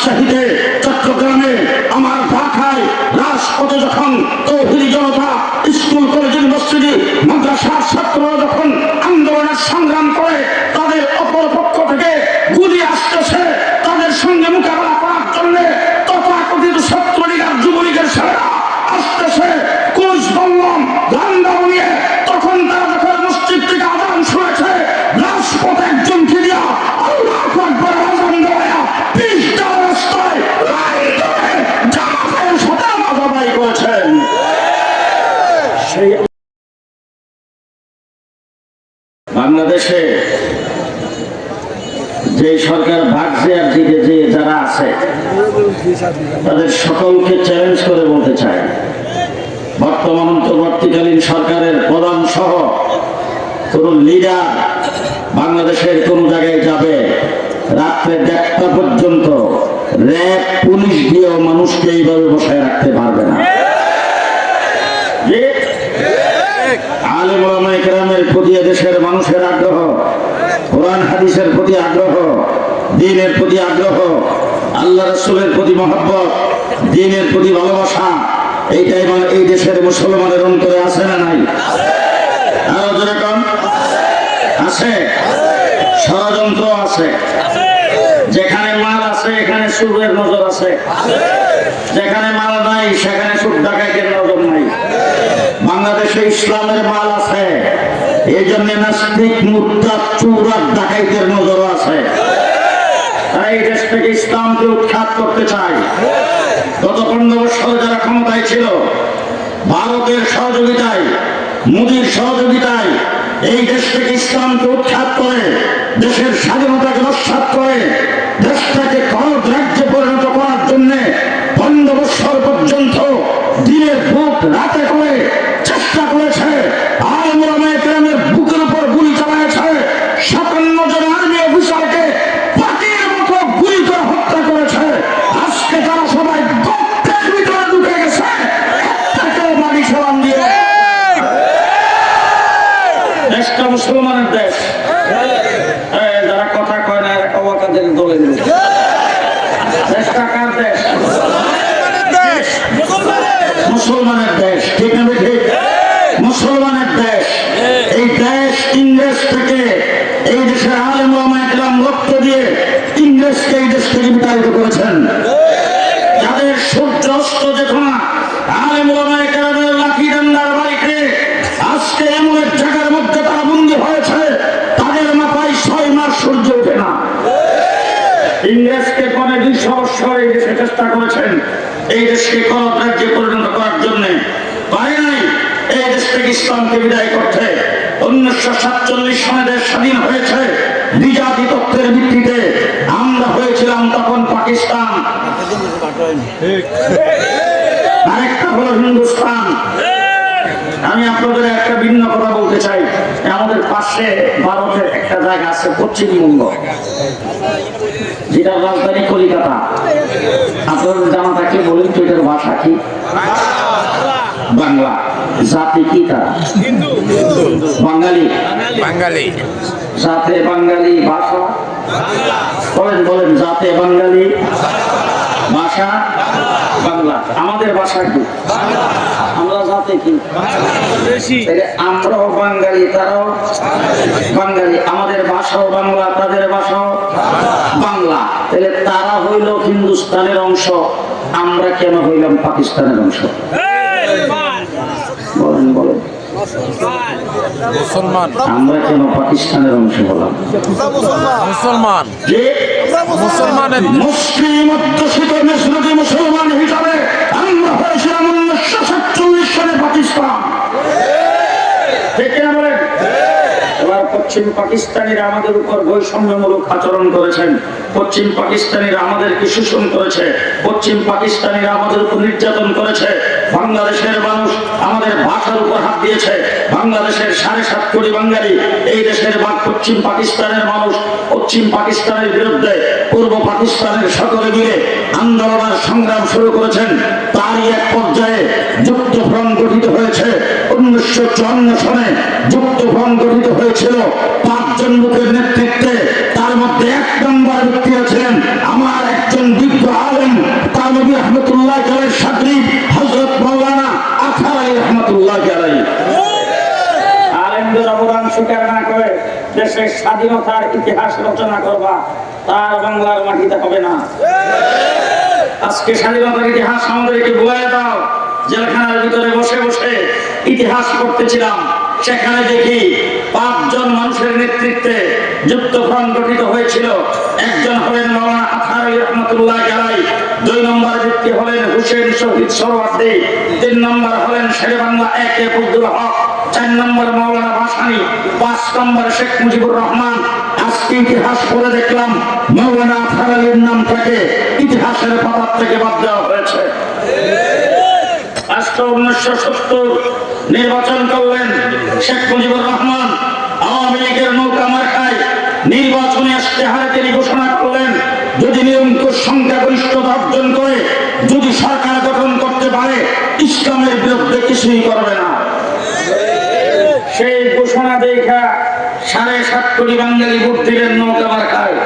রাজশাহীতে, চট্টগ্রামে, আমার ঢাকায় রাজপথে যখন তৌহিদি জনতা স্কুল কলেজ ইউনিভার্সিটি মাদ্রাসার ছাত্ররা যখন আন্দোলনের সংগ্রাম করে তাদের অপর পক্ষ থেকে গুলি আসতেছে, তাদের সঙ্গে মোকাবেলা করার জন্য তথাকথিত ছাত্রলীগ আর যুবলীগের ছেলেরা আসতেছে কোচ বললাম গান্ডা নিয়ে, তখন তারা যখন মসজিদ থেকে আজান শুনেছে রাজপথে একজনকে দিয়া আল্লাহু আকবার আজান দেওয়া পিছটা রাস্তায় লাইন ধরে জামাতের সাথে নামাজ আদায় করেছেন। সেই বাংলাদেশে যে সরকার ভাগছে আর দিকে যে যারা আছে তাদের সকলকে চ্যালেঞ্জ করে বলতে চাই, বর্তমান অন্তর্বর্তীকালীন সরকারের প্রধান সহ কোন লিডার বাংলাদেশের কোন জায়গায় যাবে রাত্রে 1টা পর্যন্ত র্যাব পুলিশ দিয়েও মানুষকে এইভাবে বসায় রাখতে পারবে না। আলেম ওলামায়ে কেরামের প্রতি দেশের মানুষের আগ্রহ, কোরআন হাদিসের প্রতি আগ্রহ, দ্বীনের প্রতি আগ্রহ, আল্লাহ রাসূলের প্রতি মহব্বত, দ্বীনের প্রতি ভালোবাসা, এইটাই মানে এই দেশের মুসলমানের অন্তরে আছে না নাই? আরো যেরকম আছে, ষড়যন্ত্র আছে, যেখানে মাল আছে এখানে সুরের নজর আছে, যেখানে মাল নাই সেখানে সুর ডাকাইতের নজর নাই। বাংলাদেশে ইসলামের মাল আছে, এই জন্য নাস্তিক মুরতাদ চোর আর ডাকাইতের নজরও আছে। তারা এই দেশ থেকে ইসলামকে উৎখাত করতে চায়। গত 15 বছর যারা ক্ষমতায় ছিল, ভারতের সহযোগিতায়, মোদীর সহযোগিতায় এই দেশ থেকে ইসলামকে উৎখাত করে দেশের স্বাধীনতাকে নস্যাৎ করে দেশটাকে গণত রাজ্যে পরিণত করার জন্য 15 বছর পর্যন্ত দিনের বুক রাতে করে চেষ্টা করেছে। আলেম ওলামায়ে কেরামের বুকের উপর গুলি চালায়েছে, 57 জন আর্মি অফিসারকে পাখির মতো গুলি করে হত্যা করেছে। আজকে তারা সবাই গর্তের ভিতরে ঢুকে গেছে, একটাকেও বাড়ি সালাম দিয়ে। দেশটা মুসলমানের দেশ, যারা কথা কয় না এরা কওয়াকাদের দলে দিল। দেশটা কার দেশ? মুসলমানের দেশ, ঠিক না ঠিক? মুসলমানের দেশ। এই দেশ ইংরেজ থেকে, এই দেশের আলেম ওলামায়ে কেরাম রক্ত দিয়ে ইংরেজকে এই দেশ থেকে বিতাড়িত করেছেন। যাদের সূর্য অস্ত যেত না, আলেম ওলামায়ে কেরামের লাঠি ডান্ডার বাড়িতে আজকে এমন এক জায়গার মধ্যে তারা বন্দী হয়েছে, তাদের মাথায় 6 মাস সূর্য ওঠে না। ইংরেজকে পরে 200 বছর এই দেশে চেষ্টা করেছেন এই দেশকে গণত রাজ্যে পরিণত করার জন্য, পারে নাই এই দেশ থেকে ইসলামকে বিদায় করতে। 1947 সনে দেশ স্বাধীন হয়েছে দ্বিজাতি তত্ত্বের ভিত্তিতে। আমরা হয়েছিলাম তখন পাকিস্তান, আরেকটা হলো হিন্দুস্তান। আমি আপনাদের একটা ভিন্ন কথা বলতে চাই। আমাদের পাশে ভারতের একটা জায়গা আছে পশ্চিমবঙ্গ, যেটা রাজধানী কলিকাতা। আপনাদের জানা থাকলে বলেন তো এটার ভাষা কি? বাংলা। জাতি কি তারা? বাঙালি। বাঙালি জাতে বাঙালি, ভাষা বলেন বলেন, জাতে বাঙালি, ভাষা বাংলা। আমাদের ভাষা কি? আমরা জাতে কি? আমরাও বাঙালি, তারাও বাঙালি। আমাদের ভাষাও বাংলা, তাদের ভাষাও বাংলা। তাহলে তারা হইল হিন্দুস্তানের অংশ, আমরা কেন হইলাম পাকিস্তানের অংশ? বলেন বলেন, মুসলমান আমরা কেন পাকিস্তানের অংশ হলাম? মুসলমান মুসলমানের মুসলিম অধ্যুষিত দেশরুটি মুসলমান হিসাবে আমরা হয়েছিলাম 1947 সালে পাকিস্তান। এবার পশ্চিম পাকিস্তানিরা আমাদের উপর বৈষম্যমূলক আচরণ করেছেন, পশ্চিম পাকিস্তানিরা আমাদেরকে শোষণ করেছে, পশ্চিম পাকিস্তানিরা আমাদের উপর নির্যাতন করেছে। বাংলাদেশের মানুষ আমাদের ভাষার উপর হাত দিয়েছে। বাংলাদেশের 7.5 কোটি বাঙালি, এই দেশের পশ্চিম পাকিস্তানের মানুষ পশ্চিম পাকিস্তানের বিরুদ্ধে পূর্ব পাকিস্তানের সকলে মিলে আন্দোলনের সংগ্রাম শুরু করেছেন। তারই এক পর্যায়ে যুক্তফ্রন্ট গঠিত হয়েছে। 1954 সনে যুক্তফ্রন্ট গঠিত হয়েছিল 5 জন লোকের নেতৃত্বে। তার মধ্যে 1 নম্বর ব্যক্তি ছিলেন আমার একজন বিজ্ঞ স্বাধীনতার ইতিহাস রচনা করবা, তার বাংলার মাটিতে হবে না। আজকে স্বাধীনতার ইতিহাস আমাদেরকে বলে দাও। জেলখানার ভিতরে বসে বসে ইতিহাস পড়তেছিলাম, সেখানে দেখি 5 জন মানুষের নেতৃত্বে যুদ্ধফ্রন্ট গঠিত হয়েছিল। একজন হলেন মাওলানা আতহার আলী রহমাতুল্লাহ আলাইহি, 2 নম্বর ব্যক্তি হলেন হুসেন শহীদ সোহরাওয়ার্দী, 3 নম্বর হলেন শেরে বাংলা একে আব্দুল হক, 4 নম্বর মাওলানা ভাসানী, 5 নম্বর শেখ মুজিবুর রহমান। আজকে ইতিহাস পড়ে দেখলাম মাওলানা আতহার আলীর নামটাকে ইতিহাসের পাতা থেকে বাদ দেওয়া হয়েছে। রাষ্ট্র 1970 নির্বাচন করলেন শেখ মুজিবুর রহমান, আওয়ামী লীগের নৌকা মার্কায় নির্বাচনে ইশতেহারে তিনি ঘোষণা করলেন, যদি নিরঙ্কুশ সংখ্যাগরিষ্ঠতা অর্জন করে যদি সরকার গঠন করতে পারে, ইসলামের বিরুদ্ধে কিছুই করবে না। সেই ঘোষণা দেখা 7.5 কোটি বাঙালি ভোট দিলেন নৌকা মার্কায়।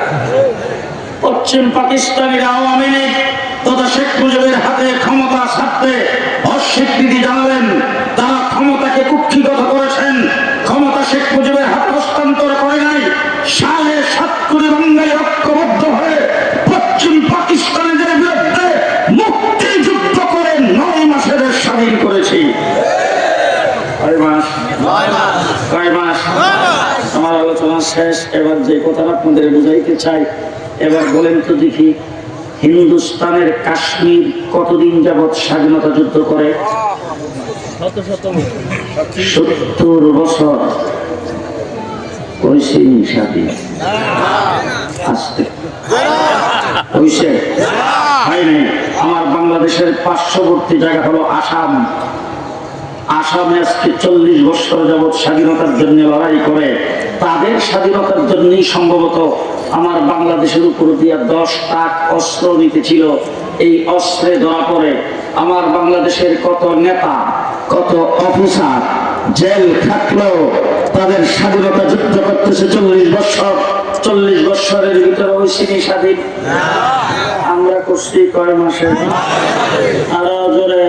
পশ্চিম পাকিস্তানের আওয়ামী লীগ তথা শেখ মুজিবের হাতে ক্ষমতা ছাড়তে অস্বীকৃতি জানালেন। তারা ক্ষমতাকে কুক্ষিগত করেছেন, ক্ষমতা শেখ মুজিবের হাতে হস্তান্তর করে নাই। 7.5 কোটি বাঙালি ঐক্যবদ্ধ হয়ে পশ্চিম পাকিস্তানের বিরুদ্ধে মুক্তিযুদ্ধ করে 9 মাসে দেশ স্বাধীন করেছি। কয় মাস? আমার আলোচনা শেষ। এবার যে কথাটা আপনাদের বুঝাইতে চাই, এবার বলেন তো দেখি, হিন্দুস্তানের কাশ্মীর কতদিন যাবৎ স্বাধীনতা যুদ্ধ করে? 70 বছর। হয়েছে স্বাধীন? আসতে হয়েছে? হয় নাই। আমার বাংলাদেশের পার্শ্ববর্তী জায়গা হলো আসাম। আসামে আজকে 40 বছর যাবৎ স্বাধীনতার জন্য লড়াই করে। তাদের স্বাধীনতার জন্যই সম্ভবত আমার বাংলাদেশের উপর দিয়া 10 ট্রাক অস্ত্র নিতেছিল। এই অস্ত্রে ধরা পড়ে আমার বাংলাদেশের কত নেতা, কত অফিসার জেল খাটলেও তাদের স্বাধীনতা যুদ্ধ করতেছে 40 বছর। 40 বছরের ভিতরে ওই সিনি স্বাধীন। আমরা করছি কয় মাসে? আরো জোরে।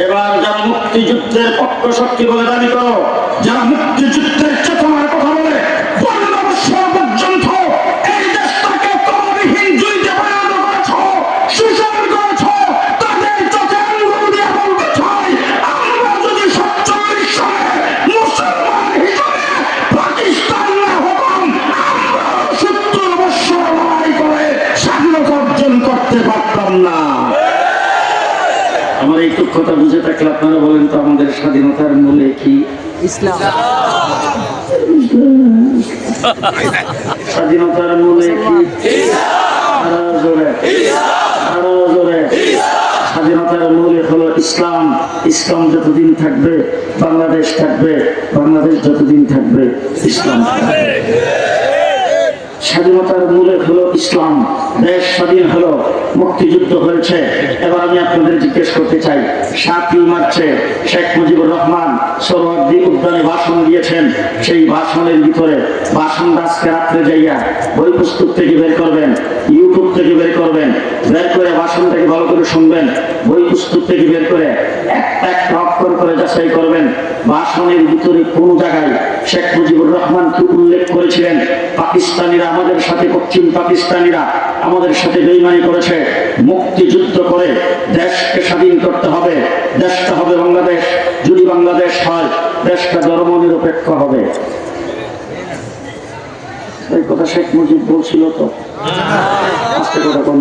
এবার যারা মুক্তিযুদ্ধের পক্ষ শক্তি বলে দাবি করো, যারা মুক্তিযুদ্ধের চেতনার কথা বলে, 15 বছর পর্যন্ত এই দেশটাকে তরবিহীন যুদ্ধে পরিণত করেছ, শোষণ করেছ, তাদের চোখে আঙ্গুল দিয়ে বলতে চাই, আমরা যদি 47 সালে মুসলমান হিসেবে পাকিস্তান না হতাম, আমরা 70 বছর লড়াই করে স্বাধীনতা অর্জন করতে পারতাম না। আমার এই কথা বুঝে থাকলে আপনারা বলেন তো, আমাদের স্বাধীনতার মূলে কি? ইসলাম। স্বাধীনতার মূলে কি? আরো জোরে, আরো জোরে। স্বাধীনতার মূলে হলো ইসলাম। ইসলাম যতদিন থাকবে বাংলাদেশ থাকবে, বাংলাদেশ যতদিন থাকবে ইসলাম থাকবে। স্বাধীনতার মূলে হলো ইসলাম। দেশ স্বাধীন হলো, মুক্তিযুদ্ধ হয়েছে। এবার আমি আপনাদের জিজ্ঞেস করতে চাই, 7ই মার্চে শেখ মুজিবুর রহমান সোহরাওয়ার্দী উদ্যানে ভাষণ দিয়েছেন। সেই ভাষণের ভিতরে, ভাষণটা আজকে রাত্রে যাইয়া বই পুস্তক থেকে বের করবেন, ইউটিউব থেকে বের করবেন, বের করে ভাষণটাকে ভালো করে শুনবেন, বই পুস্তক থেকে বের করে একটা অক্ষর করে যাচাই করবেন। ভাষণের ভিতরে কোন জায়গায় শেখ মুজিবুর রহমানকে উল্লেখ করেছিলেন পাকিস্তানিরা আমাদের সাথে, পশ্চিম পাকিস্তানিরা আমাদের সাথে বেঈমানি করেছে, মুক্তিযুদ্ধ করে দেশকে স্বাধীন করতে হবে, দেশটা হবে বাংলাদেশ। যদি বাংলাদেশ হয়, দেশটা ধর্মনিরপেক্ষ হবে। এই কথা শেখ মুজিব বলছিল তো? আজকে কথা কোন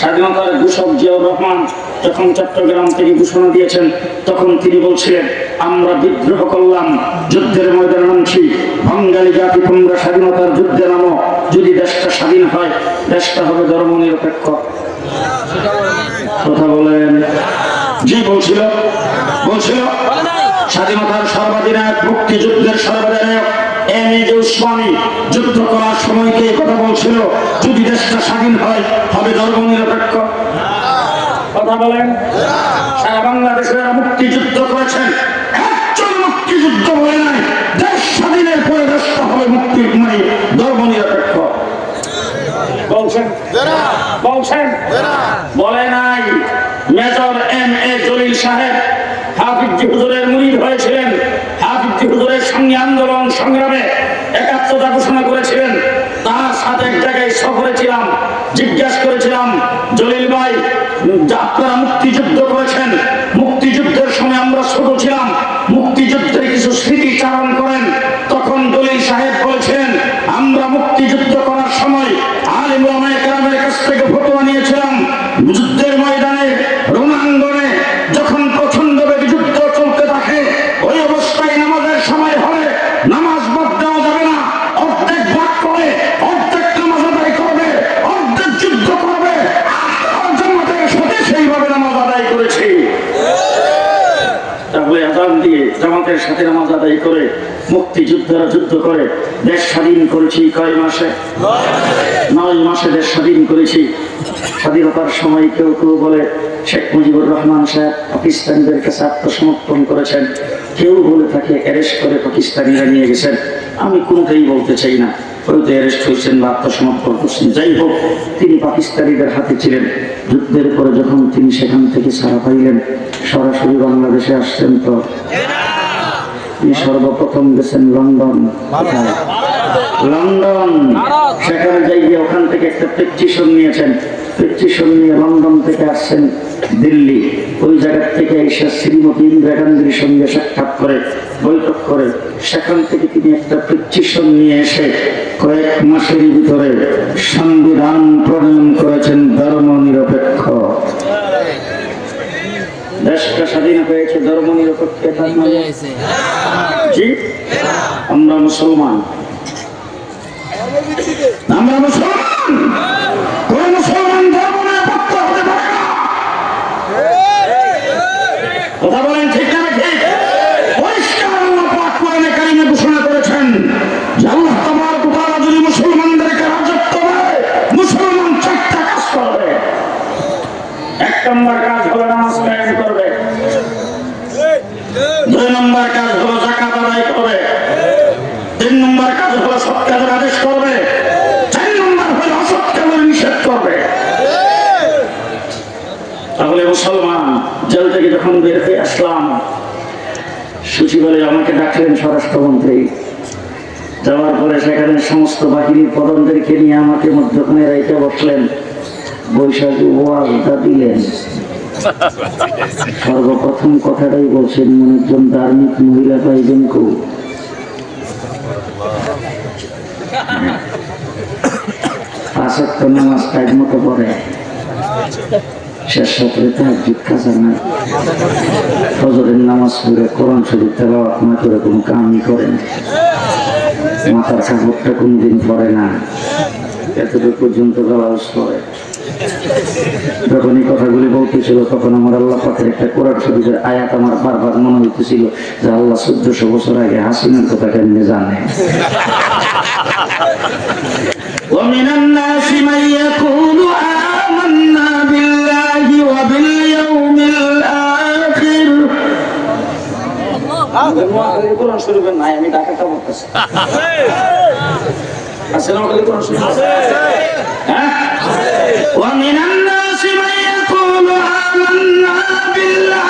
স্বাধীনতার ঘোষক জিয়াউর রহমান যখন চট্টগ্রাম থেকে ঘোষণা দিয়েছেন, তখন তিনি বলছিলেন, আমরা বিদ্রোহ করলাম, যুদ্ধের ময়দানে নামছি, বাঙালি জাতি তোমরা স্বাধীনতার যুদ্ধে নামো। যদি দেশটা স্বাধীন হয়, দেশটা হবে ধর্মনিরপেক্ষ। কথা বলেন। জি বলছিল, বলছিল। স্বাধীনতার সর্বাধিনায়ক, মুক্তিযুদ্ধের সর্বাধিনায়ক এমএজে উসমানী যুদ্ধ করার সময়কে কথা বলছিল, যদি দেশটা স্বাধীন হয়, হবে ধর্মনিরপেক্ষ। কথা বলেন। সারা বাংলাদেশে যারা মুক্তিযুদ্ধ করেছেন, একজন মুক্তিযুদ্ধ বলে নাই দেশ স্বাধীনের পরে দেশটা হবে মুক্তি ধর্মনিরপেক্ষ। বলছেন? বলছেন? বলে নাই। Major M A. জলিল সাহেব হাফিজ হুজুরের মুরিদ হয়েছিলেন। হাফিজ হুজুরের সঙ্গে আন্দোলন সংগ্রামে একাত্মতা ঘোষণা করেছিলেন, তার সাথে এক জায়গায় সফরে ছিলাম, জিজ্ঞাসা করেছিলাম, জলিল ভাই আপনারা মুক্তিযুদ্ধ করেছেন, মুক্তিযুদ্ধের সময় আমরা ছোট ছিলাম, মুক্তিযুদ্ধের কিছু স্মৃতিচারণ করেন। তখন জলিল সাহেব বলেছিলেন, আমরা মুক্তিযুদ্ধ করার সময় আলেম ওলামায়ে কেরামের কাছ থেকে ফতোয়া নিয়েছিলাম, যুদ্ধের ময়দানে রণাঙ্গনে যখন প্রচন্ডভাবে যুদ্ধ চলতে থাকে, ওই অবস্থায় নামাজের সময় হলে নামাজ বাদ দেওয়া যাবে না, অর্ধেক ভাগ করে অর্ধেক নামাজ আদায় করবে, অর্ধেক যুদ্ধ করবে। জামাতের সাথে সেইভাবে নামাজ আদায় করেছি। তাহলে আযান দিয়ে জামাতের সাথে নামাজ আদায় করে মুক্তিযোদ্ধারা যুদ্ধ করে দেশ স্বাধীন করেছি কয় মাসে? 9 মাসে দেশ স্বাধীন করেছি। স্বাধীনতার সময় কেউ কেউ বলে শেখ মুজিবুর রহমান সাহেব পাকিস্তানিদের কাছে আত্মসমর্পণ করেছেন, কেউ বলে তাকে অ্যারেস্ট করে পাকিস্তানিরা নিয়ে গেছেন। আমি কোনটাই বলতে চাই না, হয়তো অ্যারেস্ট হয়েছেন বা আত্মসমর্পণ করছেন, যাই হোক তিনি পাকিস্তানিদের হাতে ছিলেন। যুদ্ধের পরে যখন তিনি সেখান থেকে ছাড়া পাইলেন, সরাসরি বাংলাদেশে আসছেন। তো তিনি সর্বপ্রথম গেছেন লন্ডন। লন্ডন সেখানে যাই গিয়ে ওখান থেকে একটা পেটিশন নিয়েছেন, পেটিশন নিয়ে লন্ডন থেকে আসছেন দিল্লি। ওই জায়গা থেকে এসে শ্রীমতী ইন্দিরা গান্ধীর সঙ্গে সাক্ষাৎ করে বৈঠক করে সেখান থেকে তিনি একটা পেটিশন নিয়ে এসে কয়েক মাসের ভিতরে সংবিধান প্রণয়ন করেছেন ধর্ম নিরপেক্ষ। দেশটা স্বাধীন হয়েছে ধর্ম নিরপেক্ষতার নামে। জি, আমরা মুসলমান, আমরা মুসলমান, কোন মুসলমান ধর্ম নিরপেক্ষ হতে পারে না। কথা বলেন ঠিক না ঠিক? পরিষ্কার আল্লাহ পাক কোরআনে কারিমে ঘোষণা করেছেন যে আল্লাহ তাবারক ওয়া তাআলা যদি মুসলমানদেরকে রাজত্ব দেয়, মুসলমান 4টা কাজ করবে। 1 নম্বর কাজ হলো নামাজ কায়েম করবে, 2 নম্বর কাজ হলো যাকাত আদায় করবে, 3 নম্বর কাজ হলো সৎ কাজের আদেশ করবে, 4 নম্বর হলো অসৎ কাজের নিষেধ করবে। তাহলে মুসলমান জেল থেকে যখন বের হয়ে আসলাম, সচিবালয়ে আমাকে ডাকলেন স্বরাষ্ট্রমন্ত্রী। যাওয়ার পরে সেখানে সমস্ত বাহিনীর প্রধানদেরকে নিয়ে আমাকে মধ্যখানে রেখে বসলেন, বৈশাখী ওয়াজটা দিলেন। সর্বপ্রথম কথাটাই বলছেন, মনে একজন ধার্মিক মহিলা পাইবেন কো? 5 ওয়াক্ত নামাজ টাইম মতো পড়ে, শেষ রাত্রে তাহাজ্জুদ কাজা নাই, ফজরের নামাজ পড়ে কোরআন শরীফ তেলাওয়াত না করে কোনো কামই করে না, মাথার কাপড়টা কোনদিন পরে না, এতটুকু পর্যন্ত গালাউজ করে। যখন এই কথাগুলি বলতেছিল তখন আমার আল্লাহ পাকের একটা কোরআন শরীফের আয়াত আমার বারবার মনে হইতেছিল যে আল্লাহ 1400 বছর আগে হাসিনার কথা কেমনে জানে। ومن الناس من يقول آمنا بالله وباليوم الآخر। কোরআন শরীফের নাই, আমি ঢাকাটা বলতেছি। আছে না কোরআন শরীফ? হ্যাঁ, ومن الناس من يقول آمنا بالله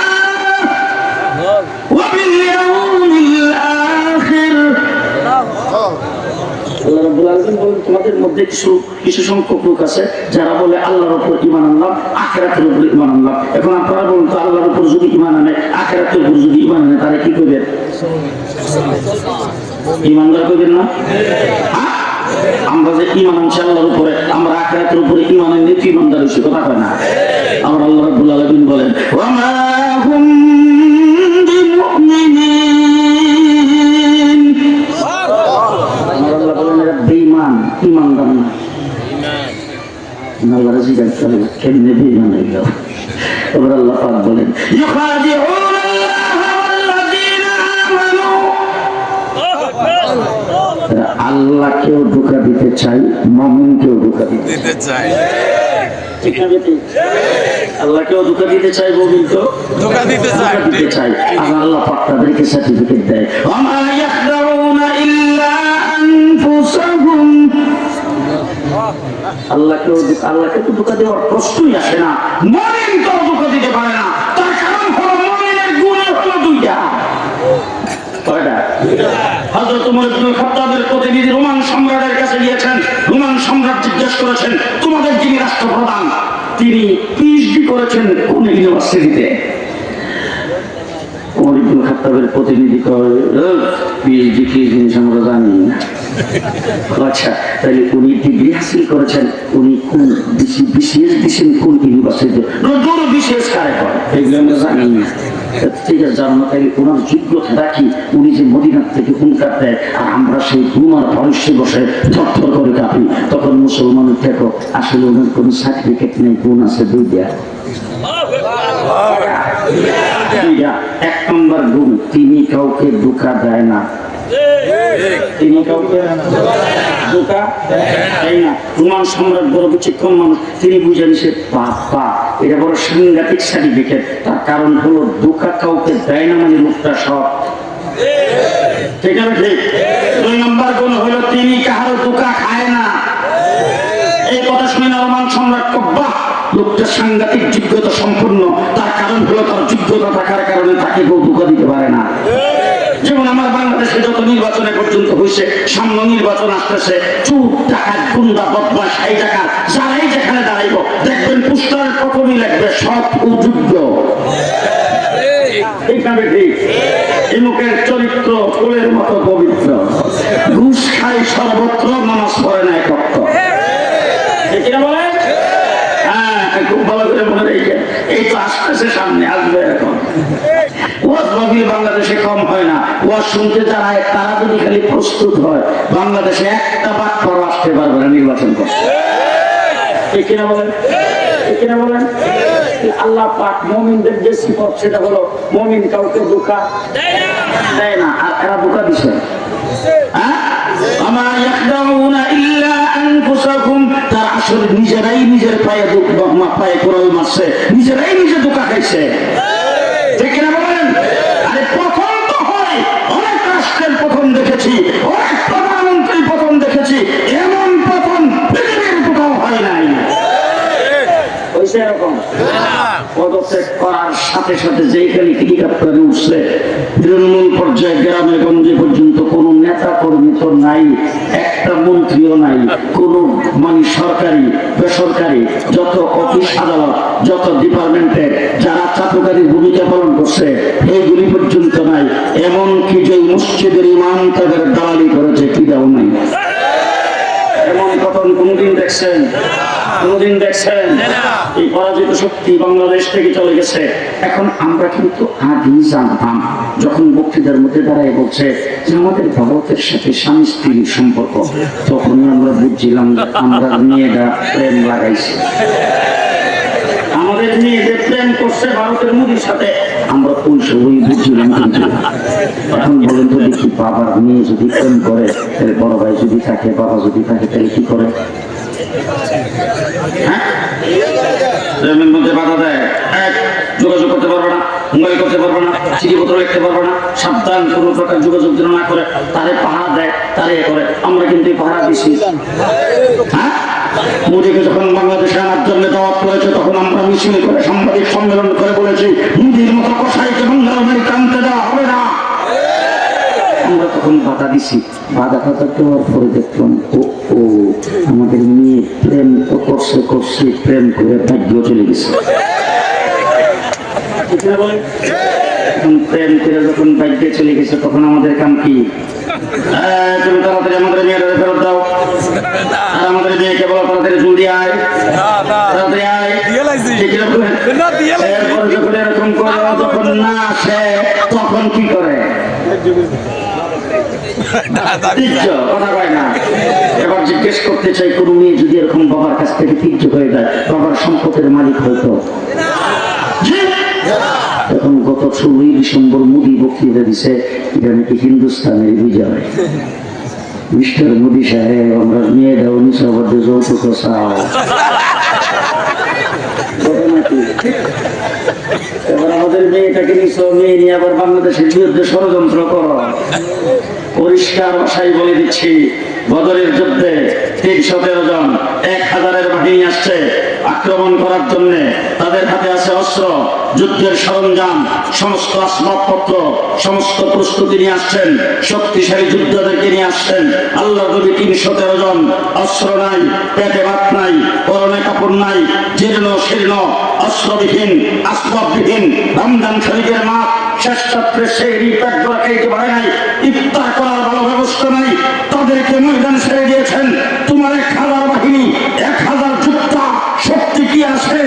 وباليوم الآخر। আল্লাহ রাব্বুল আলামিন বলেন, তোমাদের মধ্যে কিছু সংখ্যক লোক আছে যারা বলে আল্লাহর উপর ঈমান আনলাম, আখিরাতের উপর ঈমান আনলাম। এখন আপনারা বলুন তো, আল্লাহর উপর যদি ঈমান আনে, আখিরাতের উপর যদি ঈমান আনে, তারা কি করবে? ঈমানদার করবেন না? আমরা যে ঈমান আনছি আল্লাহর উপরে, আমরা আখিরাতের উপরে ঈমানের নীতি ঈমানদার হইছি, কথা কয় না? আমরা আল্লাহ রাব্বুল আলামিন বলেন, ওয়া মা হুম বিমুমিনিন। আল্লাহ বলেন এরা বেঈমান, ঈমানদার না। আল্লাহ রাজি করতে কেমনে বেঈমান হইল? এবার আল্লাহ পাক বলেন, ইউখাদিউন আল্লাহকেও ধোঁকা দিতে চাই, মুমিনকেও ধোঁকা দিতে চাই। ঠিক না বেটি? আল্লাহকেও ধোঁকা দিতে চাই, মুমিনকেও ধোঁকা দিতে চাই। আর আল্লাহ পাক তাদেরকে সার্টিফিকেট দেয়, ওমা ইয়াখদাউনা ইল্লা আনফুসাহুম। আল্লাহকে তো ধোঁকা দেওয়ার প্রশ্নই আসে না। মুমিনকেও ধোঁকা দিতে পারে না, তার কারণ হলো মুমিনের গুণ হলো 2টা। কয়টা? হযরত ওমর ইবনে খাত্তাবের প্রতিনিধি রোমান সম্রাটের কাছে গিয়েছেন। রোমান সম্রাট জিজ্ঞেস করেছেন, তোমাদের যিনি রাষ্ট্রপ্রধান তিনি পিএইচডি করেছেন কোন ইউনিভার্সিটিতে? ওমর ইবনে খাত্তাবের প্রতিনিধি কয়, পিএইচডি কি জিনিস আমরা জানি না। আচ্ছা, তাহলে উনি ডিগ্রি হাসিল করেছেন, উনি কোন বিসিএস দিচ্ছেন কোন ইউনিভার্সিটিতে? বিসিএস কারে করে এগুলো আমরা জানি না। ঠিক আছে, জানো তাই ওনার যোগ্যতা কি? উনি যে মদিনার থেকে হুঙ্কার দেয় আর আমরা সেই গুমার ভরসে বসে থরথর করে কাঁপি। তখন মুসলমানের দেখো আসলে ওনার কোন সার্টিফিকেট নেই, গুণ আছে দুইটা। এক নম্বর গুণ, তিনি কাউকে ধোঁকা দেয় না। তিনি কাউকে ধোঁকা দেয় না। রোমান সম্রাট বড় বিচক্ষণ মানুষ, তিনি বুঝেন সে বাবা এটা বড় সাংঘাতিক সার্টিফিকেট। তার কারণ হলো ধোঁকা কাউকে দেয় না, মানে লোকটা সব ঠিক আছে ঠিক। দুই নম্বর গুণ হলো তিনি কাহারও ধোঁকা খায় না। এই কথা শুনে রোমান সম্রাট বাহ, লোকটা সাংঘাতিক যোগ্যতা সম্পন্ন। তার কারণ হলো তার যোগ্যতা থাকার কারণে তাকে কেউ ধোঁকা দিতে পারে না। যেমন আমার বাংলাদেশে যত নির্বাচনে পর্যন্ত হয়েছে, সামনে নির্বাচন আসতেছে, চুর টাকা গুন্ডা বদমাশ এই টাকা যারাই যেখানে দাঁড়াইব দেখবেন পোস্টারের প্রথমেই লাগবে সৎ ও যোগ্য। এই মুখের চরিত্র ফুলের মতো পবিত্র, ঘুষ খাই সর্বত্র, নামাজ পড়ে না একত্র। বলে হ্যাঁ, খুব ভালো করে মনে রেখে, এই তো আসতেছে, সামনে আসবে এখন। ওয়াজ মাহফিল বাংলাদেশে কম হয় না। ওয়াজ শুনতে যারা তারা যদি খালি প্রস্তুত হয়, বাংলাদেশে একটা বাদ পর আসতে পারবে না নির্বাচন করতে। ঠিক কিনা বলেন? ঠিক কিনা বলেন? আল্লাহ পাক মুমিনদের যে সিফত সেটা হলো মুমিন কাউকে ধোঁকা দেয় না। আর এরা ধোঁকা দিছে, তার আসলে নিজেরাই নিজের পায়ে পায়ে কোরাল মারছে, নিজেরাই নিজে ধোঁকা খাইছে। ঠিক কিনা বলেন? আরে প্রথম তো হয়, অনেক রাষ্ট্রের প্রথম দেখেছি, অনেক প্রধানমন্ত্রীর প্রথম দেখেছি, এমন প্রথম পৃথিবীর কোথাও হয় নাই। হয়েছে এরকম পদত্যাগ করার সাথে সাথে যেখানে হেলিকপ্টারে উঠছে, তৃণমূল পর্যায়ে গ্রামে গঞ্জে পর্যন্ত কোন নেতা কর্মী তো নাই, একটা মন্ত্রীও নাই, কোন মানে সরকারি বেসরকারি যত অফিস আদালত যত ডিপার্টমেন্টের যারা চাটুকারী ভূমিকা পালন করছে এইগুলি পর্যন্ত নাই। এমনকি যে মসজিদের ইমাম তাদের দালালি করেছে কি দাও নাই। এমন কথন কোনদিন দেখছেন? কোনদিন দেখছেন? এই পরাজিত শক্তি বাংলাদেশ থেকে চলে গেছে। এখন আমরা কিন্তু আগেই জানতাম, যখন বক্তৃতার মধ্যে দাঁড়ায় বলছে যে আমাদের ভারতের সাথে স্বামী স্ত্রীর সম্পর্ক, তখনই আমরা বুঝছিলাম আমরা মেয়েরা প্রেম লাগাইছি। আমাদের মেয়েদের প্রেম করছে ভারতের মোদির সাথে, আমরা ওই সবই বুঝছিলাম। কিন্তু এখন বলেন তো দেখি, বাবার মেয়ে যদি প্রেম করে, তাহলে বড় ভাই যদি থাকে, বাবা যদি থাকে, তাহলে কি করে? প্রেমের মধ্যে বাধা দেয়, যোগাযোগ করতে পারবে না, মোবাইল করতে পারবে না, চিঠিপত্র লিখতে পারবে না, সাবধান কোন প্রকার যোগাযোগ যেন না করে, তারে পাহারা দেয়, তারে করে। আমরা কিন্তু পাহারা দিছি। হ্যাঁ, মোদীকে যখন বাংলাদেশে আনার জন্য দাওয়াত করেছে, তখন আমরা মিছিল করে সাংবাদিক সম্মেলন করে বলেছি মোদীর মতো কসাইকে বাংলাদেশে টানতে দেওয়া হবে না। আমরা তখন বাধা দিছি। বাধা দেওয়ার পরে দেখলাম ও আমাদের মেয়ে প্রেম তো করছে, প্রেম করে ভাগ্য চলে গেছে। প্রেম করে যখন ভাগ্যে চলে গেছে, তখন আমাদের কাম কি? তুমি তাড়াতাড়ি আমাদের মেয়েরা ফেরত দাও, আর আমাদের মেয়েকে বলো তাড়াতাড়ি জলদি আয়, তাড়াতাড়ি আয়। এরপর যখন এরকম করে যখন না আসে, তখন কি করে? এবার জিজ্ঞেস করতে চাই, কোন মেয়ে যদি এরকম বাবার কাছ থেকে তীর্য হয়ে যায়, বাবার সম্পদের মালিক হয়তো। এখন গত 16 ডিসেম্বর মোদী বক্তৃতা দিছে, এটা নাকি হিন্দুস্তানের বিজয়। মিস্টার মোদী সাহেব, আমরা মেয়েরা 19 যৌতুক চাও। এবার আমাদের মেয়েটাকে নিছো, মেয়ে নিয়ে আবার বাংলাদেশের বিরুদ্ধে ষড়যন্ত্র করো। পরিষ্কার ভাষায় বলে দিচ্ছি, বদরের যুদ্ধে 313 জন, 1000-এর বাহিনী আসছে, আক্রমণ করার জন্য। তাদের হাতে আছে অস্ত্র, যুদ্ধের সরঞ্জাম, সমস্ত আসবাবপত্র, সমস্ত প্রস্তুতি নিয়ে আসছেন, শক্তিশালী যোদ্ধাদেরকে নিয়ে আসছেন। আল্লাহ নবী 313 জন, অস্ত্র নাই, পেটে ভাত নাই, পরনে কাপড় নাই, জীর্ণ শীর্ণ, অস্ত্রবিহীন, আসবাববিহীন, রমজান শরীফের মাঠ, শেষ রাত্রে সেই পেট ভরা খাইতে পারে নাই, ইফতার করার ভালো ব্যবস্থা নাই, তাদেরকে ময়দান ছেড়ে দিয়েছেন। তোমার 1000 বাহিনী, 1000 যোদ্ধা শক্তি কি আছে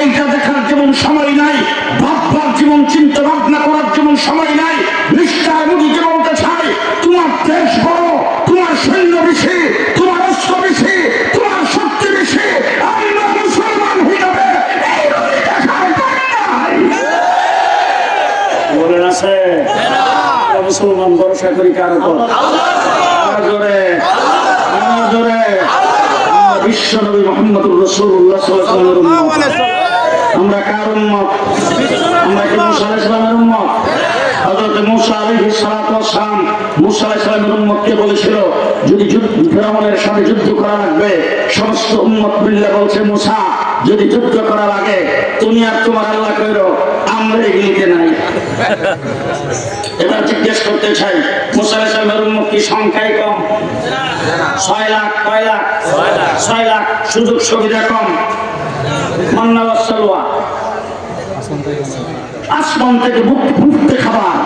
এইটা দেখার যেমন সময় নাই, ভাববার জীবন চিন্তা ভাবনা করার যেমন সময় নাই। মিস্টার মোদীকে বলতে চাই, তোমার দেশ বড়, তোমার সৈন্য বেশি, তোমার অস্ত্র বেশি, তোমার শক্তি বেশি, আমরা মুসলমান হিসাবে এই নদী দেখার দরকার নাই। বলেন আছে মুসলমান ভরসা করি কার উপর? জোরে জোরে বিশ্ব নবী মুহাম্মদুর রাসূলুল্লাহ সাল্লাল্লাহু আলাইহি ওয়াসাল্লাম। আমরা কার উম্মত? আমরা কি মুসা আলাইহিস সালামের উম্মত? হযরত মুসা আলাইহিস সালাতু ওয়াস সালাম মুসা আলাইহিস সালামের উম্মতকে বলেছিল, যদি ফিরআউনের সাথে যুদ্ধ করা লাগবে, সমস্ত উম্মত মিলে বলছে, মুসা যদি যুদ্ধ করা লাগে তুমি আর তোমার আল্লাহ কইরো, আমরা এগুলিতে নাই। এবার জিজ্ঞেস করতে চাই, মুসা আলাইহিস সালামের উম্মত কি সংখ্যায় কম? 6 লাখ, কয় লাখ? 6 লাখ। সুযোগ সুবিধা কম। মান্না ওয়াস সালওয়া, আসমান থেকে মুক্তে খাবার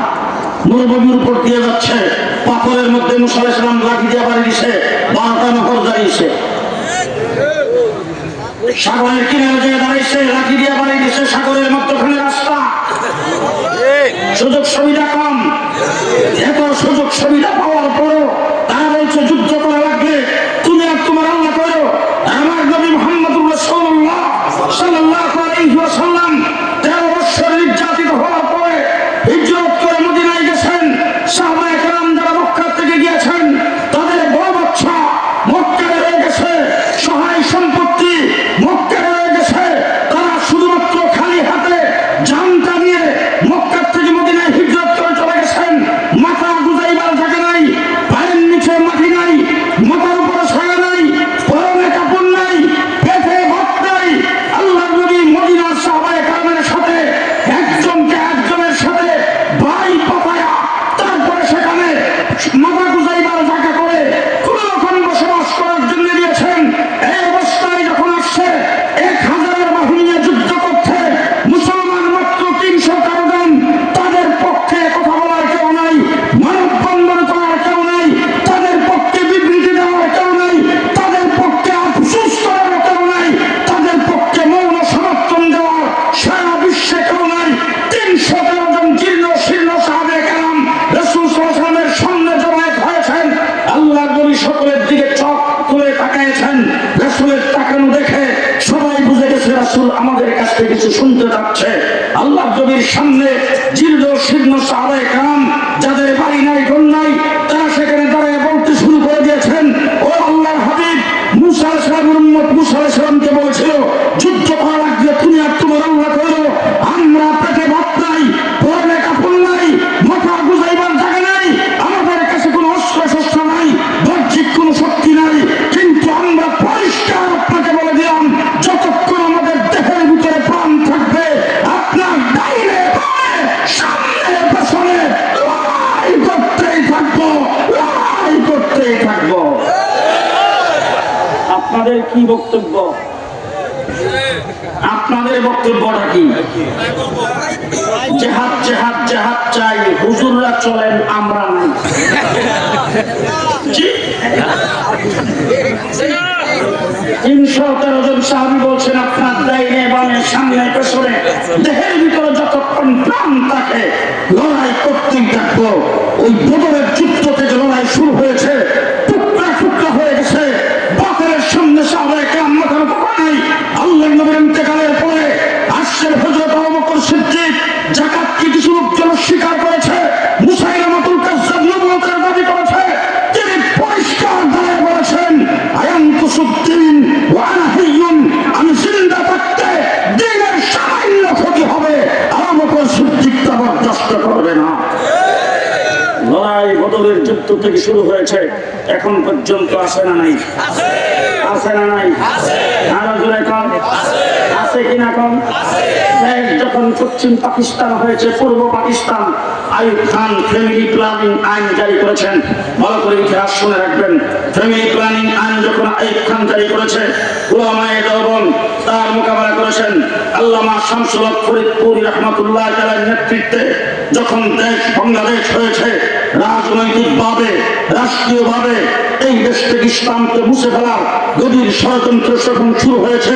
মরুভূমির উপর দিয়ে যাচ্ছে, পাথরের মধ্যে মুসা আলাইহিস সালাম লাঠি দিয়ে বাড়ি দিছে, 12টা নহর দাঁড়িয়েছে। সাগরের কিনারে যে দাঁড়িয়েছে, লাঠি দিয়ে বাড়ি দিছে, সাগরের মধ্যখানে রাস্তা। সুযোগ সুবিধা কম। এত সুযোগ সুবিধা পাওয়ার পরও তারা বলছে যুদ্ধ করা লাগবে, তুমি আর তোমার আল্লাহ করো। আমার নবী মুহাম্মদুর রাসূলুল্লাহ সাল্লাল্লাহু আলাইহি ওয়াসাল্লাম 13 বছর নির্যাতিত হওয়ার পরে হিজরত করে মদিনায় গেছেন। সাহাবায়ে কেরাম যারা মক্কা থেকে গিয়েছেন, তাদের বড় বাচ্চা মক্কায় রয়ে গেছে, সহায় সম্পত্তি মক্কায় রয়ে গেছে। তারা শুধুমাত্র খালি হাতে জানটা নিয়ে মক্কা থেকে মদিনায় হিজরত করে চলে গেছেন। মাথা গুজাইবার জায়গা নাই, পায়ের নিচে মাটি নাই, মাথার উপরে ছায়া নাই, পরনে কাপড় নাই, পেটে ভাত নাই। আল্লাহর নবী মদিনার সাহাবায়ে কেরামের সাথে একজনকে একজনের সাথে ভাই পাতায়া তারপরে সেখানে মাথা গুজাইবার জায়গা করে কোন রকম বসবাস করার জন্য দিয়েছেন। এই অবস্থায় যখন আসছে 1000 বাহিনী নিয়ে যুদ্ধ করতে, মুসলমান মাত্র 313 জন, তাদের পক্ষে কথা বলার কেউ নাই, মানববন্ধন করার কেউ নাই, তাদের পক্ষে বিবৃতি দেওয়ার কেউ নাই, তাদের পক্ষে আফসোস করার কেউ নাই, তাদের পক্ষে মৌন সমর্থন দেওয়ার সারা বিশ্বে কেউ নাই। 313 জন জীর্ণ শীর্ণ সাহাবায়ে কেরাম রাসূল সাল্লাল্লাহু আলাইহি ওয়াসাল্লামের সামনে জমায়েত হয়েছেন। আল্লাহর নবী সকলের দিকে চোখ তুলে তাকিয়েছেন। রাসূলের তাকানো দেখে সবাই বুঝে গেছে রাসূল আমাদের কাছ থেকে কিছু শুনতে যাচ্ছে। আল্লাহর নবীর সামনে জীর্ণ শীর্ণ সাহাবায়ে কেরাম যাদের বাড়ি নাই ঘর নাই, তারা সেখানে দাঁড়িয়ে বলতে শুরু করে দিয়েছেন, ও আল্লাহর হাবিব, মুসা আলাইহিস সালামের উম্মত মুসা আলাইহিস সালামকে বলেছিল যুদ্ধ করা লাগলে তুমি আর তোমার আল্লাহ করো, আমরা পেটে ভাত নাই, পরনে কাপড় নাই, মাথা গুজাইবার জায়গা নাই, আমাদের কাছে কোনো অস্ত্র শস্ত্র নাই, বাহ্যিক কোনো শক্তি নাই, কিন্তু আমরা পরিষ্কার আপনাকে বলে দিলাম, যতক্ষণ আমাদের দেহের ভিতরে প্রাণ থাকবে আপনার ডাইনে বামে সামনে পেছনে লড়াই করতেই থাকবো, লড়াই করতেই থাকবো। আপনাদের কি বক্তব্য? আপনাদের বক্তব্যটা কি? জেহাদ জেহাদ জেহাদ চাই, হুজুররা চলেন, আমরা নাই। 313 জন সাহাবী বলছেন আপনার ডাইনে বামে সামনে পেছনে দেহের ভিতরে যতক্ষণ প্রাণ থাকে লড়াই করতেই থাকবো। ওই বদরের যুদ্ধ থেকে লড়াই শুরু হয়েছে, টুকরা টুকরা হয়ে গেছে, বাতিলের সামনে সাহাবায়ে কেরাম মাথা নত করে নাই। আল্লাহর নবীর ইন্তেকালের পরে আসছেন হযরত আবু বকর সিদ্দিক, যাকাতকে কিছু লোকজন স্বীকার করেছে, মুসাইলামাতুল কাজ্জাব নবুয়তের দাবি করেছে, তিনি পরিষ্কার দাঁড়িয়ে বলেছেন আয়ানকুসুদ্দিন ওয়া আনা হাইয়ুন, আমি জিন্দা থাকতে দ্বীনের সামান্য ক্ষতি হবে, আবু বকর সিদ্দিক তা বরদাস্ত করবে না। লড়াই বদরের যুদ্ধ থেকে শুরু হয়েছে, এখন পর্যন্ত আছে না নাই? আছে না নাই? আরো জোরে কান। আছে কিনা কম? দেশ যখন পশ্চিম পাকিস্তান হয়েছে, পূর্ব পাকিস্তান, আইয়ুব খান ফ্যামিলি প্ল্যানিং আইন জারি করেছেন। ভালো করে ইতিহাস শুনে রাখবেন। ফ্যামিলি প্ল্যানিং আইন যখন আইয়ুব খান জারি করেছে, উলামায়ে দেওবন্দ তার মোকাবেলা করেছেন। আল্লামা শামসুল হক ফরিদপুরি রহমাতুল্লাহ আলাইহির নেতৃত্বে যখন দেশ বাংলাদেশ হয়েছে, রাজনৈতিকভাবে, রাষ্ট্রীয়ভাবে এই দেশ থেকে ইসলামকে মুছে ফেলার গভীর ষড়যন্ত্র যখন শুরু হয়েছে,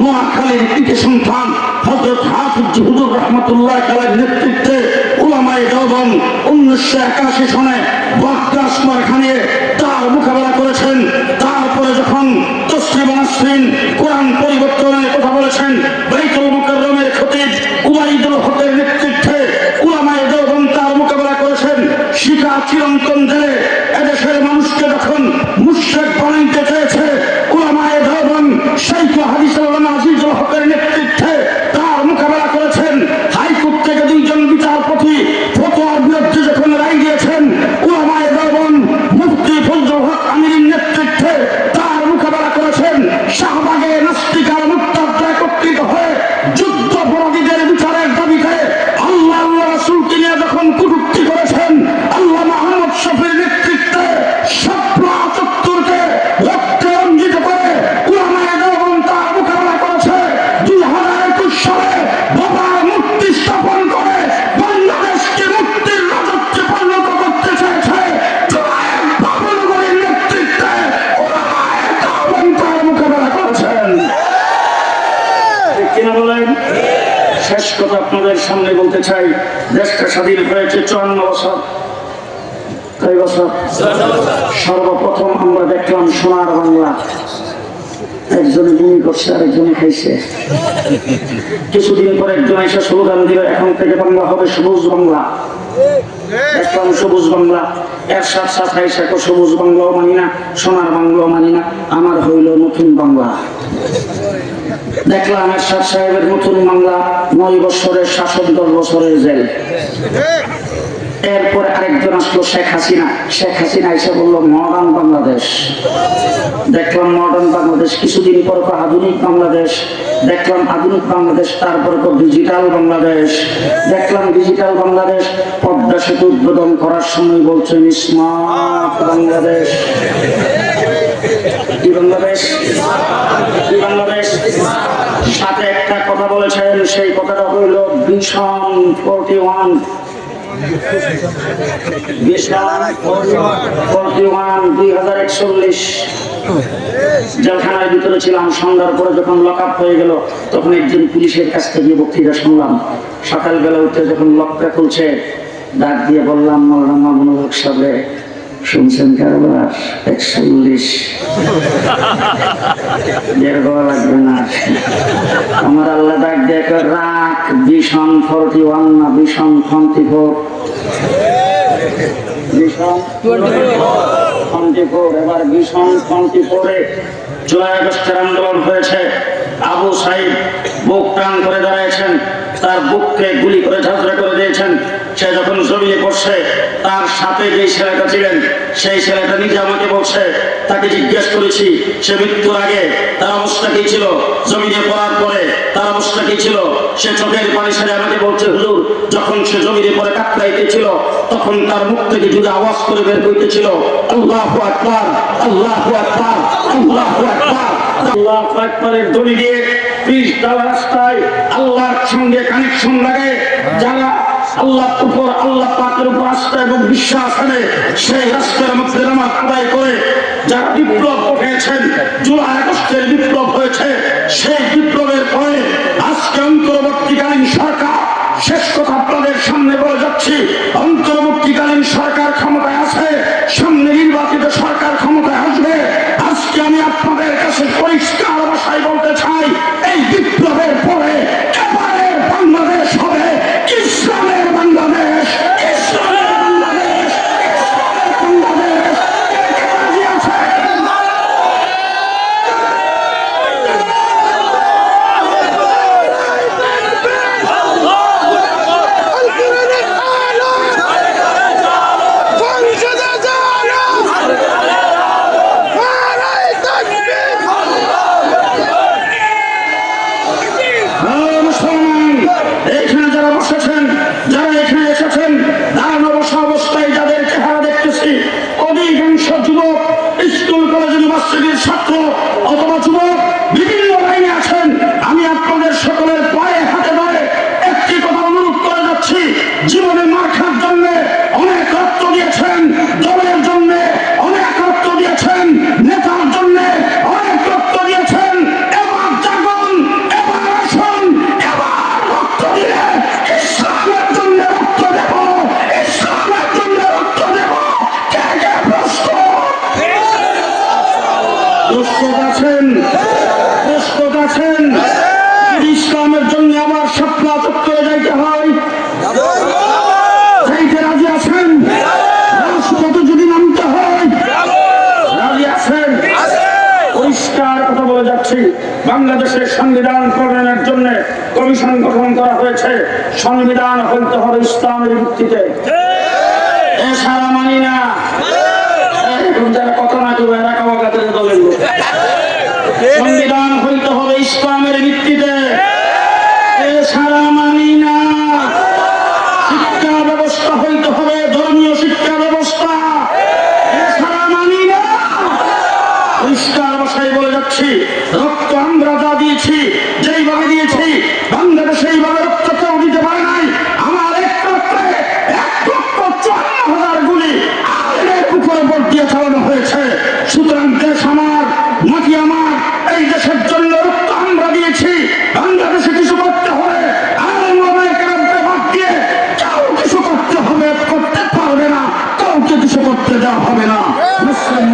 নোয়াখালীর কৃতি সন্তান হযরত হাফিজ হুজুর রহমাতুল্লাহ আলাইহির নেতৃত্বে উলামায়ে দেওবন্দ 1981 সনে বদগাছ মারখানিয়ে তার মোকাবেলা করেছেন। তারপরে যখন তসলিমা নাসরিন কোরআন পরিবর্তনের কথা বলেছেন, বাইতুল মুকাররমের খতিব উবাইদুল হকের নেতৃত্বে উলামায়ে দেওবন্দ তার মোকাবেলা করেছেন। শিখা চিরন্তন জেলে এদেশের মানুষকে যখন মুশরিক বানাইতে চেয়েছে, উলামায়ে দেওবন্দ শাইখ হাদিস আল্লামা আজিজুল হকের নেতৃত্বে তার মোকাবেলা করেছেন। হাইকোর্ট থেকে দুইজন বিচারপতি ফতোয়ার বিরুদ্ধে যখন রায় দিয়েছেন, উলামায়ে দেওবন্দ মুফতি ফজলুল হক আমিরের নেতৃত্বে তার মোকাবেলা করেছেন। শাহবাগে নাস্তিকার মুক্তাররা একত্রিত হয়ে যুদ্ধাপরাধীদের বিচারের দাবিতে আল্লাহ রাসূলকে নিয়ে যখন কটূক্তি করেছেন, আল্লাহ মুহাম্মদ শফির নেতৃত্বে শাপলা চত্বরকে রক্তে রঞ্জিত করে উলামায়ে দেওবন্দ তার মোকাবেলা করেছে। 2021 সালে বাবার মূর্তি স্থাপন করে বাংলাদেশকে মুক্তির রাজত্বে পরিণত করতে চেয়েছে জুনায়েদ বাবুনগরীর নেতৃত্বে উলামায়ে দেওবন্দ তার মোকাবেলা করেছেন। ঠিক কিনা বলেন? শেষ কথা আপনাদের সামনে বলতে চাই, দেশটা স্বাধীন হয়েছে 54 বছর। কয় বছর? সর্বপ্রথম আমরা দেখলাম সোনার বাংলা। একজনে বমি করছে, আরেকজনে খাইছে। কিছুদিন পর একজন এসে স্লোগান দিল, এখন থেকে বাংলা হবে সবুজ বাংলা। দেখলাম সবুজ বাংলা। এর সাথে সাথে এসে সবুজ বাংলাও মানি না, সোনার বাংলাও মানি না, আমার হইল নতুন বাংলা। দেখলাম এরশাদ সাহেবের নতুন বাংলা, 9 বছরের শাসন, 10 বছরের জেল। এরপরে আরেকজন আসলো শেখ হাসিনা। শেখ হাসিনা এসে বললো মডার্ন বাংলাদেশ। দেখলাম মডার্ন বাংলাদেশ। কিছুদিন পর আধুনিক বাংলাদেশ। দেখলাম আধুনিক বাংলাদেশ। তারপরে ডিজিটাল বাংলাদেশ। দেখলাম ডিজিটাল বাংলাদেশ। পদ্মা সেতু উদ্বোধন করার সময় বলছেন স্মার্ট বাংলাদেশ। কি বাংলাদেশ? কি বাংলাদেশ? সাথে একটা কথা বলেছেন, সেই কথাটা হইল ভিশন 41। 2041 জেলখানার ভিতরে ছিলাম। সন্ধ্যার পরে যখন লক আপ হয়ে গেল, তখন একজন পুলিশের কাছ থেকে বক্তৃতা শুনলাম। সকালবেলা উঠে যখন লকটা খুলছে, ডাক দিয়ে বললাম, মাওলানা মামুনুল হক সাহেব শুনছেন কারবার 41 দেড় ঘন্টা লাগবে না। আমার আল্লাহ ডাক দিয়ে রাখ, ভিশন 41 না ভিশন 24। ভিশন 24। এবার ভিশন 24-এ জুলাই আগস্টের আন্দোলন হয়েছে। আবু সাইদ বুক টান করে দাঁড়িয়েছেন, তার বুককে গুলি করে ঝাঁঝরা করে দিয়েছেন। সে যখন জমিয়ে পড়ছে, তার সাথে যে ছেলেটা ছিলেন, সেই ছেলেটা নিজে আমাকে বলছে, তাকে জিজ্ঞেস করেছি সে মৃত্যুর আগে তার অবস্থা কি ছিল, জমিনে পড়ার পরে তার অবস্থা কি ছিল। সে চোখের পানি ছেড়ে আমাকে বলছে, হুজুর, যখন সে জমিনে পড়ে কাতরাইতেছিল, তখন তার মুখ থেকে যদি আওয়াজ করে বের হইতেছিল, আল্লাহু আকবার, আল্লাহু আকবার, আল্লাহু আকবার। আল্লাহু আকবারের ধ্বনি দিয়ে 20 ডালা রাস্তায় আল্লাহর সঙ্গে কানেকশন লাগে যারা আল্লাহ উপর, আল্লাহ পাকের উপর আস্থা এবং বিশ্বাস আনে, সেই রাস্তার মধ্যে নামাজ আদায় করে যারা বিপ্লব উঠেছেন, জুলাই আগস্টের বিপ্লব হয়েছে, সেই বিপ্লবের পরে আজকে অন্তর্বর্তীকালীন সরকার, শেষ কথা আপনাদের সামনে বলে যাচ্ছি, অন্তর্বর্তীকালীন সরকার ক্ষমতায় আছে, সামনে নির্বাচিত সরকার ক্ষমতায় আসবে। আজকে আমি আপনাদের কাছে পরিষ্কার ভাষায় বলতে চাই, এই বিপ্লবের পরে এবারের বাংলাদেশ হবে ইসলামের বাংলাদেশ, ইসলামের বাংলাদেশ, ইসলামের বাংলাদেশ। রাজি আছে? বাংলাদেশের সংবিধান প্রণয়নের জন্য কমিশন গঠন করা হয়েছে। সংবিধান হইতে হবে ইসলামের ভিত্তিতে, এছাড়া মানি না। যারা কথা না কেউ এলাকা বাগাতে দলের লোক। সংবিধান হইতে হবে ইসলামের ভিত্তিতে, এছাড়া মানি না। শিক্ষা ব্যবস্থা হইতে হবে ধর্মীয় শিক্ষা ব্যবস্থা, এছাড়া মানি না। পরিষ্কার ভাষায় বলে যাচ্ছি, রক্ত আমরা যা দিয়েছি, যেইভাবে দিয়েছি, বাংলাদেশ এইভাবে রক্ত কেউ দিতে পারে নাই। আমার এক লক্ষ 54,000 গুলি আমাদের উপর দিয়ে চালানো হয়েছে। সুতরাং দেশ আমার, মাটি আমার, এই দেশের জন্য রক্ত আমরা দিয়েছি। বাংলাদেশে কিছু করতে হবে, কিছু করতে হবে, করতে পারবে না, কাউকে কিছু করতে দেওয়া হবে না। মুসলিম